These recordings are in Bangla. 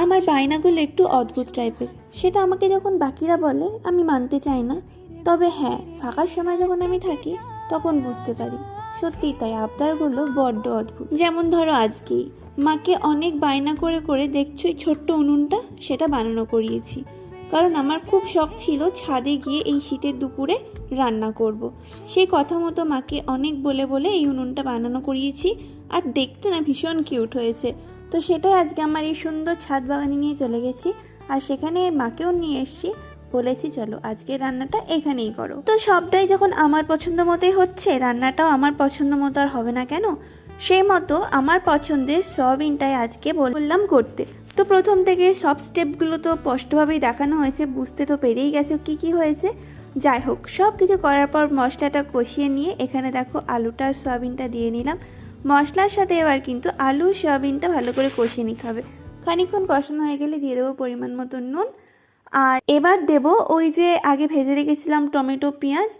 আমার বায়নাগুলো একটু অদ্ভুত টাইপের, সেটা আমাকে যখন বাকিরা বলে আমি মানতে চাই না। তবে হ্যাঁ, ফাঁকার সময় যখন আমি থাকি তখন বুঝতে পারি সত্যিই তাই, আবদারগুলো বড্ড অদ্ভুত। যেমন ধরো আজকেই মাকে অনেক বায়না করে করে দেখছো এই ছোট্ট উনুনটা, সেটা বানানো করিয়েছি। কারণ আমার খুব শখ ছিল ছাদে গিয়ে এই শীতের দুপুরে রান্না করব। সেই কথা মতো মাকে অনেক বলে বলে এই উনুনটা বানানো করিয়েছি। আর দেখতে না ভীষণ কিউট হয়েছে। তো সেটাই আজকে আমার এই সুন্দর ছাদ বাগানে নিয়ে চলে গেছি, আর সেখানে মাকেও নিয়ে এসেছি। বলেছি চলো আজকে রান্নাটা এখানেই করো। তো সবটাই যখন আমার পছন্দ মতোই হচ্ছে, রান্নাটাও আমার পছন্দ মতো আর হবে না কেন? সেই মতো আমার পছন্দের সয়াবিনটাই আজকে বললাম করতে। তো প্রথম থেকে সব স্টেপগুলো তো স্পষ্টভাবেই দেখানো হয়েছে, বুঝতে তো পেরেই গেছো কি কি হয়েছে। যাই হোক, সব কিছু করার পর মশলাটা কষিয়ে নিয়ে এখানে দেখো আলুটা আর সয়াবিনটা দিয়ে নিলাম। মশলার সাথে এবার কিন্তু আলু সয়াবিনটা ভালো করে কষিয়ে নিতে হবে। খানিকক্ষণ কষানো হয়ে গেলে দিয়ে দেবো পরিমাণ মতো নুন। আর এবার দেব ওই যে আগে ভেজে রেখেছিলাম টমেটো পেঁয়াজ,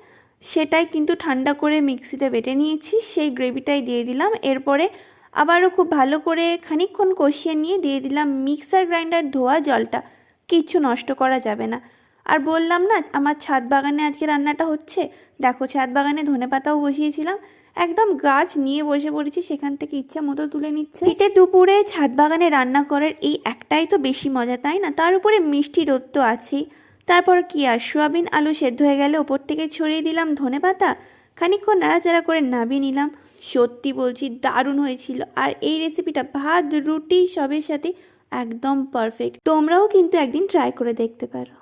সেটাই কিন্তু ঠান্ডা করে মিক্সিতে বেটে নিয়েছি, সেই গ্রেভিটাই দিয়ে দিলাম। এরপরে আবারও খুব ভালো করে খানিকক্ষণ কষিয়ে নিয়ে দিয়ে দিলাম মিক্সার গ্রাইন্ডার ধোয়া জলটা, কিচ্ছু নষ্ট করা যাবে না। আর বললাম না আমার ছাদ বাগানে আজকে রান্নাটা হচ্ছে, দেখো ছাদ বাগানে ধনেপাতাও বসিয়েছিলাম, একদম গাছ নিয়ে বসে পড়েছি, সেখান থেকে ইচ্ছা মতো তুলে নিচ্ছে। শীতের দুপুরে ছাদ বাগানে রান্না করার এই একটাই তো বেশি মজা, তাই না? তার উপরে মিষ্টি রোদ তো আছেই। তারপর কি আর, সোয়াবিন আলু সেদ্ধ হয়ে গেলে ওপর থেকে ছড়িয়ে দিলাম ধনেপাতা, খানিকক্ষণ নাড়াচাড়া করে নামিয়ে নিলাম। সত্যি বলছি দারুণ হয়েছিল। আর এই রেসিপিটা ভাত রুটি সবের সাথে একদম পারফেক্ট। তোমরাও কিন্তু একদিন ট্রাই করে দেখতে পারো।